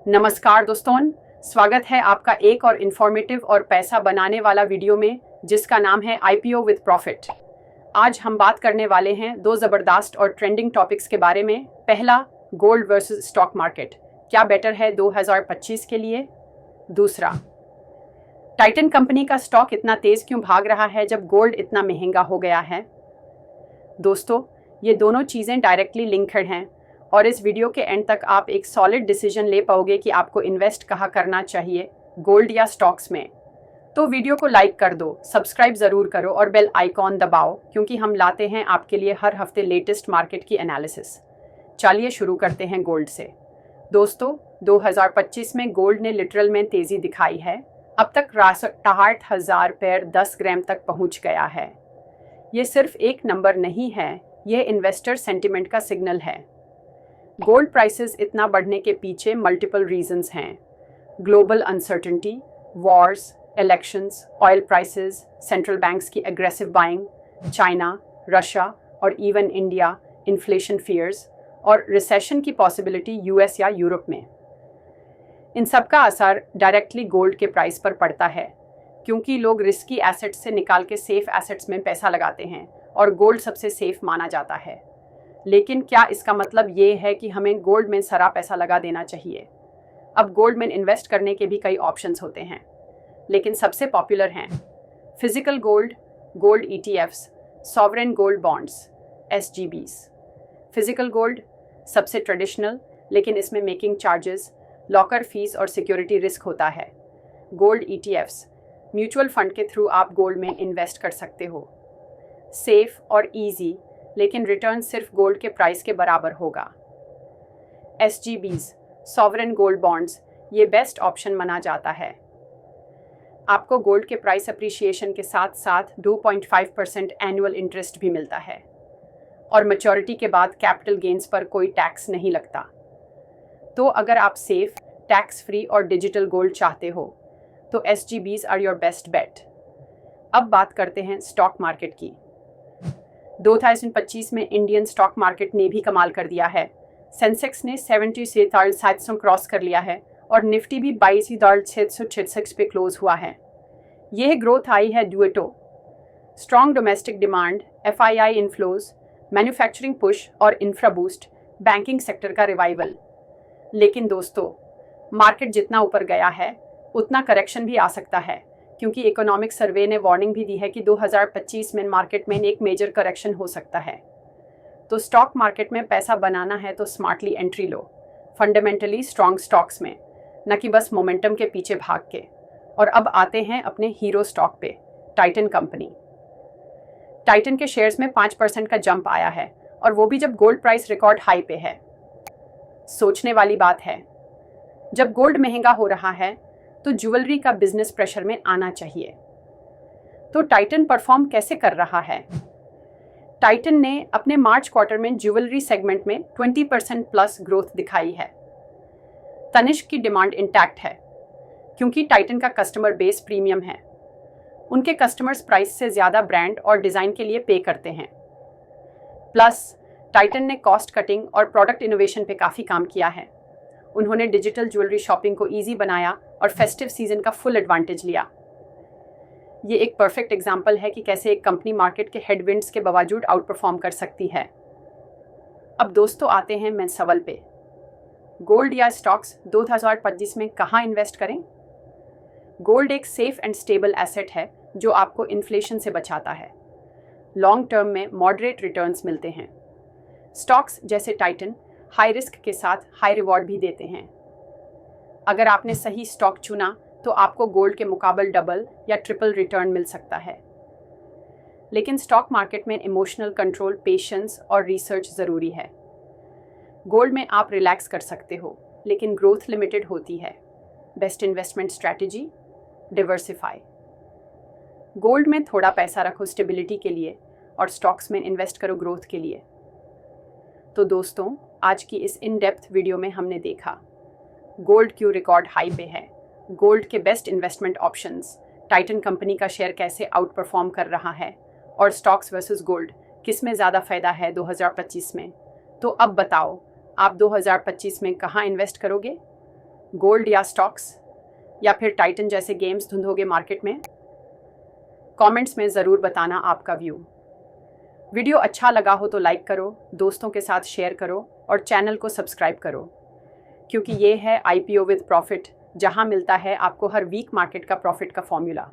नमस्कार दोस्तों, स्वागत है आपका एक और इन्फॉर्मेटिव और पैसा बनाने वाला वीडियो में जिसका नाम है आईपीओ विद प्रॉफिट। आज हम बात करने वाले हैं दो ज़बरदस्त और ट्रेंडिंग टॉपिक्स के बारे में। पहला, गोल्ड वर्सेस स्टॉक मार्केट, क्या बेटर है 2025 के लिए। दूसरा, टाइटन कंपनी का स्टॉक इतना तेज़ क्यों भाग रहा है जब गोल्ड इतना महंगा हो गया है। दोस्तों, ये दोनों चीज़ें डायरेक्टली लिंक्ड हैं और इस वीडियो के एंड तक आप एक सॉलिड डिसीजन ले पाओगे कि आपको इन्वेस्ट कहाँ करना चाहिए, गोल्ड या स्टॉक्स में। तो वीडियो को लाइक कर दो, सब्सक्राइब ज़रूर करो और बेल आइकॉन दबाओ क्योंकि हम लाते हैं आपके लिए हर हफ्ते लेटेस्ट मार्केट की एनालिसिस। चलिए शुरू करते हैं गोल्ड से। दोस्तों, 2025 में गोल्ड ने लिटरल में तेज़ी दिखाई है। अब तक 68,000 पर 10 ग्राम तक पहुँच गया है। ये सिर्फ एक नंबर नहीं है, ये इन्वेस्टर सेंटिमेंट का सिग्नल है। गोल्ड प्राइसेस इतना बढ़ने के पीछे मल्टीपल रीजंस हैं। Global uncertainty, Wars, elections, oil prices, central banks की एग्रेसिव बाइंग, चाइना, रशिया और इवन इंडिया, इन्फ्लेशन फियर्स और रिसेशन की पॉसिबिलिटी यूएस या यूरोप में। इन सब का असर डायरेक्टली गोल्ड के प्राइस पर पड़ता है क्योंकि लोग रिस्की एसेट्स से निकाल के सेफ एसेट्स में पैसा लगाते हैं और गोल्ड सबसे सेफ माना जाता है। लेकिन क्या इसका मतलब ये है कि हमें गोल्ड में सारा पैसा लगा देना चाहिए? अब गोल्ड में इन्वेस्ट करने के भी कई ऑप्शंस होते हैं, लेकिन सबसे पॉपुलर हैं physical gold, gold ETFs, sovereign gold bonds, SGBs. Physical gold सबसे ट्रेडिशनल, लेकिन इसमें मेकिंग चार्जेस, लॉकर फीस और सिक्योरिटी रिस्क होता है। गोल्ड ईटीएफ्स, म्यूचुअल फंड के थ्रू आप गोल्ड में इन्वेस्ट कर सकते हो। सेफ और ईजी, लेकिन रिटर्न सिर्फ गोल्ड के प्राइस के बराबर होगा। एसजीबीज, सॉवरेन गोल्ड बॉन्ड्स, ये बेस्ट ऑप्शन माना जाता है। आपको गोल्ड के प्राइस अप्रिशिएशन के साथ साथ 2.5% एनुअल इंटरेस्ट भी मिलता है और मैच्योरिटी के बाद कैपिटल गेन्स पर कोई टैक्स नहीं लगता। तो अगर आप सेफ, टैक्स फ्री और डिजिटल गोल्ड चाहते हो तो एसजीबीज आर योर बेस्ट बेट। अब बात करते हैं स्टॉक मार्केट की। 2025 में इंडियन स्टॉक मार्केट ने भी कमाल कर दिया है। सेंसेक्स ने 70,700 क्रॉस कर लिया है और निफ्टी भी 22,666 पे क्लोज हुआ है। यह ग्रोथ आई है due to strong domestic demand, FII inflows, manufacturing push और इंफ्रा बूस्ट, बैंकिंग सेक्टर का रिवाइवल। लेकिन दोस्तों, मार्केट जितना ऊपर गया है उतना करेक्शन भी आ सकता है क्योंकि इकोनॉमिक सर्वे ने वार्निंग भी दी है कि 2025 में मार्केट में एक मेजर करेक्शन हो सकता है। तो स्टॉक मार्केट में पैसा बनाना है तो स्मार्टली एंट्री लो, फंडामेंटली स्ट्रॉन्ग स्टॉक्स में, न कि बस मोमेंटम के पीछे भाग के। और अब आते हैं अपने हीरो स्टॉक पे, टाइटन कंपनी। टाइटन के शेयर्स में 5% का जंप आया है और वो भी जब गोल्ड प्राइस रिकॉर्ड हाई पे है। सोचने वाली बात है, जब गोल्ड महंगा हो रहा है तो ज्वेलरी का बिजनेस प्रेशर में आना चाहिए। तो टाइटन परफॉर्म कैसे कर रहा है? टाइटन ने अपने मार्च क्वार्टर में ज्वेलरी सेगमेंट में 20% प्लस ग्रोथ दिखाई है। तनिष्क की डिमांड इंटैक्ट है क्योंकि टाइटन का कस्टमर बेस प्रीमियम है। उनके कस्टमर्स प्राइस से ज़्यादा ब्रांड और डिज़ाइन के लिए पे करते हैं। प्लस टाइटन ने कॉस्ट कटिंग और प्रोडक्ट इनोवेशन पे काफ़ी काम किया है। उन्होंने डिजिटल ज्वेलरी शॉपिंग को ईजी बनाया और फेस्टिव सीजन का फुल एडवांटेज लिया। ये एक परफेक्ट एग्जाम्पल है कि कैसे एक कंपनी मार्केट के हेडविंड्स के बावजूद आउट परफॉर्म कर सकती है। अब दोस्तों आते हैं मेन सवाल पे, गोल्ड या स्टॉक्स 2025 में कहाँ इन्वेस्ट करें? गोल्ड एक सेफ एंड स्टेबल एसेट है जो आपको इन्फ्लेशन से बचाता है। लॉन्ग टर्म में मॉडरेट रिटर्न्स मिलते हैं। स्टॉक्स जैसे टाइटन हाई रिस्क के साथ हाई रिवॉर्ड भी देते हैं। अगर आपने सही स्टॉक चुना तो आपको गोल्ड के मुकाबले डबल या ट्रिपल रिटर्न मिल सकता है। लेकिन स्टॉक मार्केट में इमोशनल कंट्रोल, पेशेंस और रिसर्च ज़रूरी है। गोल्ड में आप रिलैक्स कर सकते हो, लेकिन ग्रोथ लिमिटेड होती है। Best investment strategy, diversify. Gold में थोड़ा पैसा रखो स्टेबिलिटी के लिए और स्टॉक्स में इन्वेस्ट करो ग्रोथ के लिए। तो दोस्तों, आज की इस इन डेप्थ वीडियो में हमने देखा गोल्ड क्यों रिकॉर्ड हाई पे है, गोल्ड के best investment options, Titan company का शेयर कैसे आउट परफॉर्म कर रहा है और स्टॉक्स वर्सेस गोल्ड किस में ज़्यादा फ़ायदा है 2025 में। तो अब बताओ, आप 2025 में कहाँ इन्वेस्ट करोगे? गोल्ड या स्टॉक्स, या फिर टाइटन जैसे गेम्स धुंधोगे मार्केट में? कमेंट्स में ज़रूर बताना आपका व्यू। वीडियो अच्छा लगा हो तो लाइक करो, दोस्तों के साथ शेयर करो और चैनल को सब्सक्राइब करो, क्योंकि ये है IPO विद प्रॉफिट, जहां मिलता है आपको हर वीक मार्केट का प्रॉफिट का फॉर्मूला।